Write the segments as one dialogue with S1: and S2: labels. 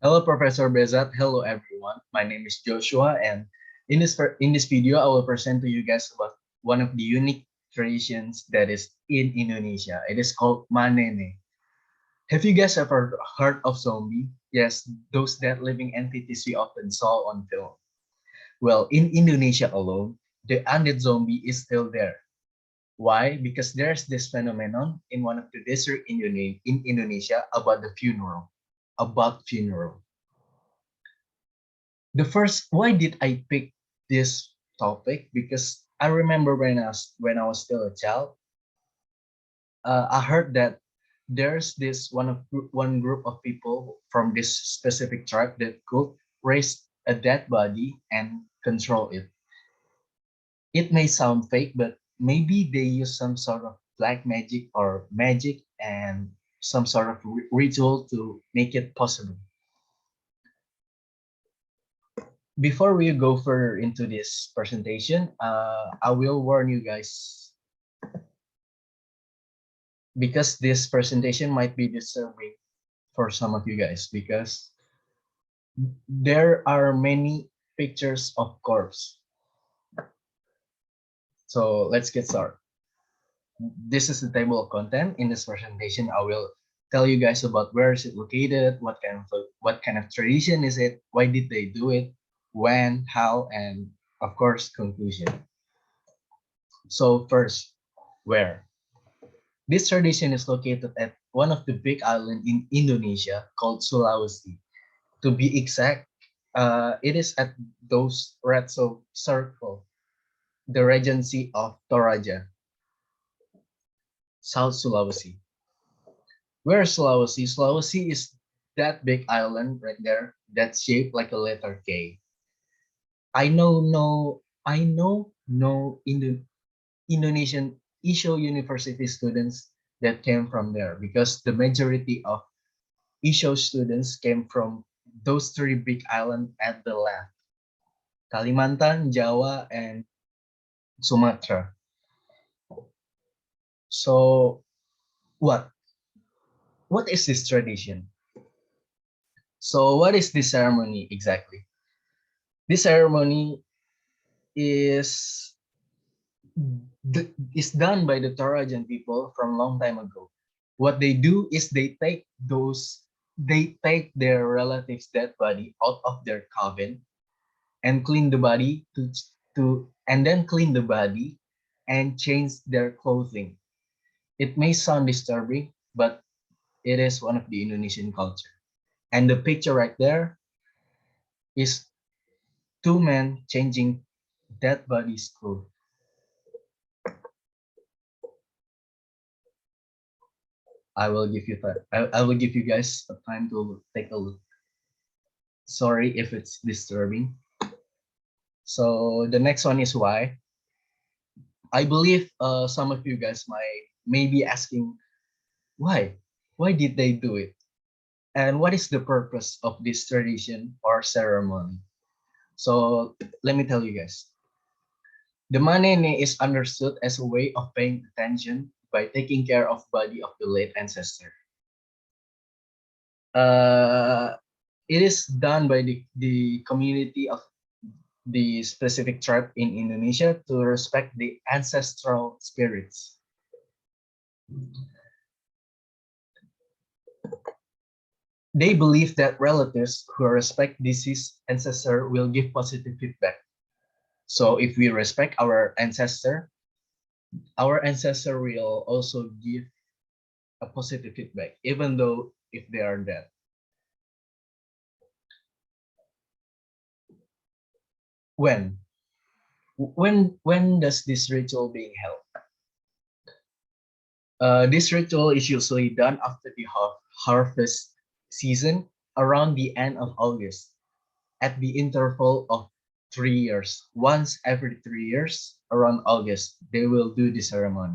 S1: Hello, Professor Bezat. Hello, everyone. My name is Joshua, and in this video, I will present to you guys about one of the unique traditions that is in Indonesia. It is called Manene. Have you guys ever heard of zombie? Yes, those dead living entities we often saw on film. Well, in Indonesia alone, the undead zombie is still there. Why? Because there's this phenomenon in one of the districts in Indonesia about the funeral. About funeral. The first, why did I pick this topic? Because I remember when I was still a child, I heard that there's this one group of people from this specific tribe that could raise a dead body and control it. It may sound fake, but maybe they use some sort of black magic or magic and some sort of ritual to make it possible. Before we go further into this presentation, I will warn you guys because this presentation might be disturbing for some of you guys because there are many pictures of corpse. So let's get started. This is the table of content. In this presentation, I will tell you guys about where is it located, what kind of tradition is it, why did they do it, when, how, and of course conclusion. So first, where? This tradition is located at one of the big islands in Indonesia called Sulawesi. To be exact, it is at those red circle, the regency of Toraja, South Sulawesi. Where is Sulawesi? Sulawesi is that big island right there that's shaped like a letter K. I know no Indonesian ISO University students that came from there because the majority of ISO students came from those three big islands at the left, Kalimantan, Jawa, and Sumatra. So what? What is this tradition? So what is this ceremony exactly? This ceremony is is done by the Torajan people from long time ago. What they do is they take their relatives' dead body out of their coffin and clean the body to and then clean the body and change their clothing. It may sound disturbing, but it is one of the Indonesian culture. And the picture right there is two men changing dead body's clothes. I will give you guys a time to take a look. Sorry if it's disturbing. So the next one is why. I believe some of you guys may be asking why. Why did they do it? And what is the purpose of this tradition or ceremony? So let me tell you guys. The manene is understood as a way of paying attention by taking care of body of the late ancestor. Uh, it is done by the community of the specific tribe in Indonesia to respect the ancestral spirits. They believe that relatives who respect deceased ancestor will give positive feedback. So if we respect our ancestor will also give a positive feedback, even though if they are dead. When? When does this ritual being held? This ritual is usually done after the harvest season around the end of August at the interval of 3 years. Once every 3 years, around August, they will do the ceremony.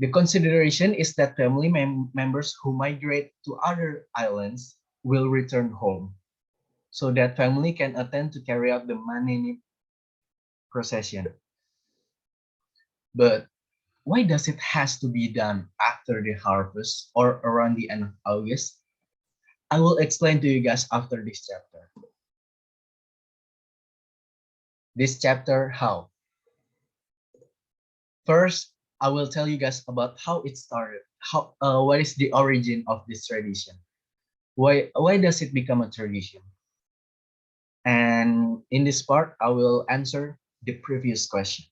S1: The consideration is that family members who migrate to other islands will return home so that family can attend to carry out the Manini procession. But why does it has to be done after the harvest or around the end of August? I will explain to you guys after this chapter. This chapter, how. First, I will tell you guys about how it started. What is the origin of this tradition? Why does it become a tradition? And in this part, I will answer the previous question.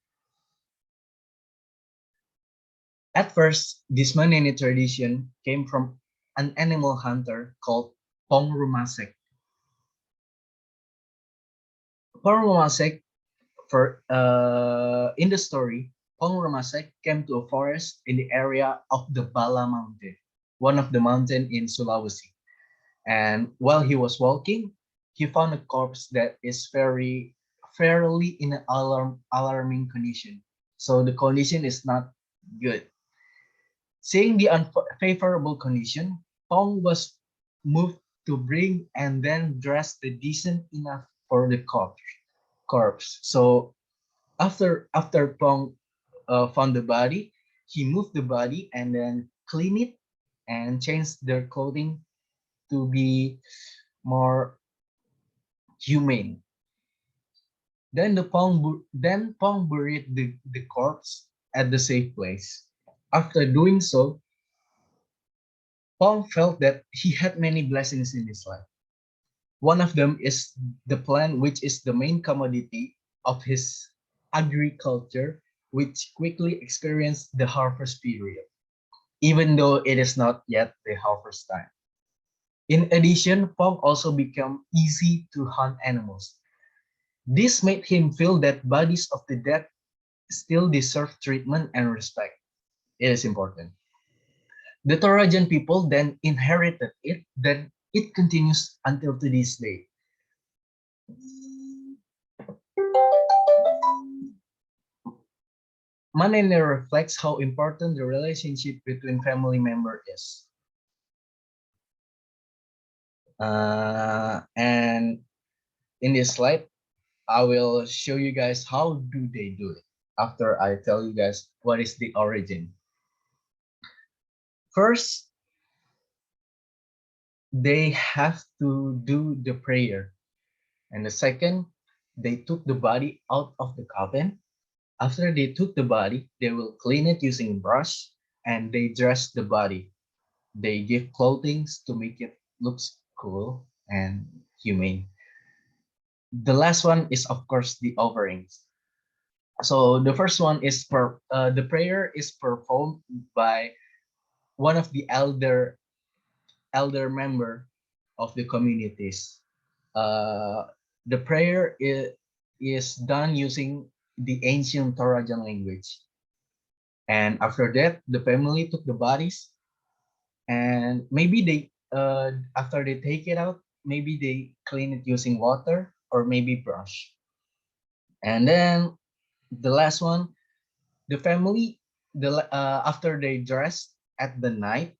S1: At first, this NENE tradition came from an animal hunter called Pong Rumasek. Pong Rumasek, in the story, Pong Rumasek came to a forest in the area of the Bala Mountain, one of the mountains in Sulawesi. And while he was walking, he found a corpse that is fairly in an alarming condition. So the condition is not good. Seeing the unfavorable condition, Pong was moved to bring and then dress the decent enough for the corpse. So after Pong found the body, he moved the body and then clean it and changed their clothing to be more humane. Then Pong buried the corpse at the safe place. After doing so, Pong felt that he had many blessings in his life. One of them is the plant, which is the main commodity of his agriculture, which quickly experienced the harvest period, even though it is not yet the harvest time. In addition, Pong also became easy to hunt animals. This made him feel that bodies of the dead still deserve treatment and respect. It is important. The Torajan people then inherited it, then it continues until to this day. Manene reflects how important the relationship between family members is. And in this slide, I will show you guys how do they do it after I tell you guys what is the origin. First, they have to do the prayer. And the second, they took the body out of the coffin. After they took the body, they will clean it using a brush and they dress the body. They give clothing to make it looks cool and humane. The last one is of course the offerings. So the first one is the prayer is performed by one of the elder member of the communities. The prayer is done using the ancient Torajan language. And after that, the family took the bodies and maybe they after they take it out, maybe they clean it using water or maybe brush. And then the last one, the family after they dress at the night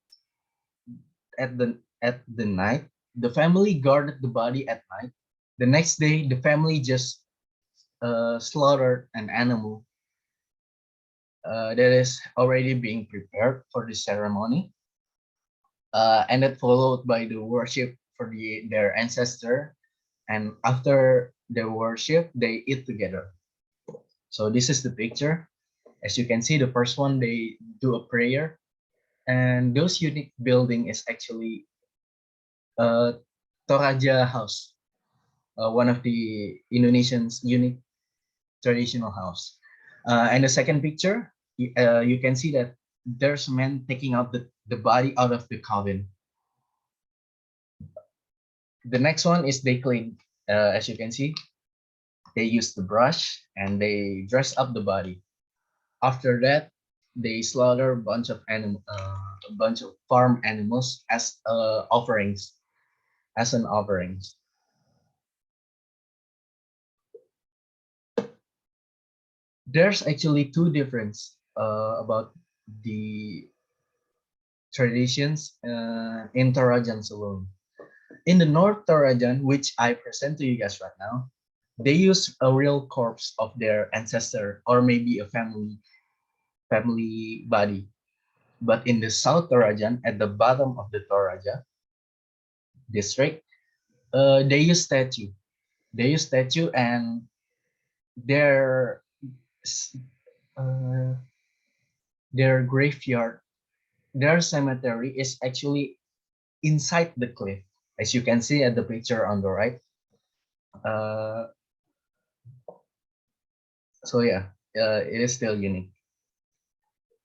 S1: at the night, the family guarded the body at night. The next day, the family just slaughtered an animal that is already being prepared for the ceremony, and that followed by the worship for their ancestor. And after the worship, they eat together. So this is the picture. As you can see, the first one they do a prayer, and those unique building is actually Toraja House, one of the Indonesian's unique traditional house. And the second picture, you can see that there's men taking out the body out of the coffin. The next one is they clean. As you can see, they use the brush and they dress up the body. After that, they slaughter a bunch of farm animals as offerings, as an offerings. There's actually two difference about the traditions in Torajan alone. In the North Torajan, which I present to you guys right now, they use a real corpse of their ancestor or maybe a family body. But in the South Torajan, at the bottom of the Toraja, district. They use statue. They use statue, and their s- uh, their graveyard, their cemetery is actually inside the cliff, as you can see at the picture on the right. Uh, so yeah, it is still unique.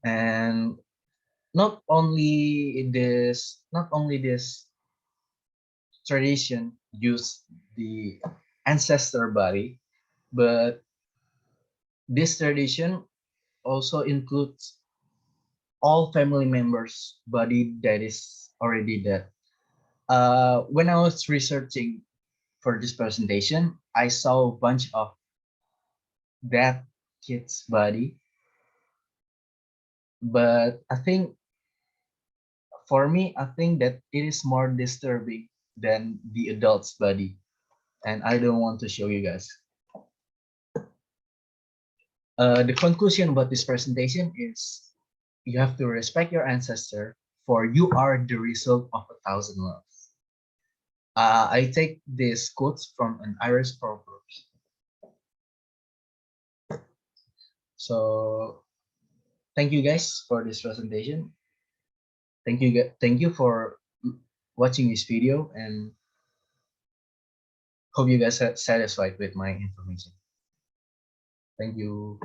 S1: And not only this tradition use the ancestor body, but this tradition also includes all family members body that is already dead. When I was researching for this presentation, I saw a bunch of dead kids body, but I think for me, I think that it is more disturbing than the adult's body, and I don't want to show you guys. The conclusion about this presentation is you have to respect your ancestor, for you are the result of 1,000 loves. I take these quotes from an Irish proverb. So thank you guys for this presentation. Thank you for watching this video, and hope you guys are satisfied with my information. Thank you.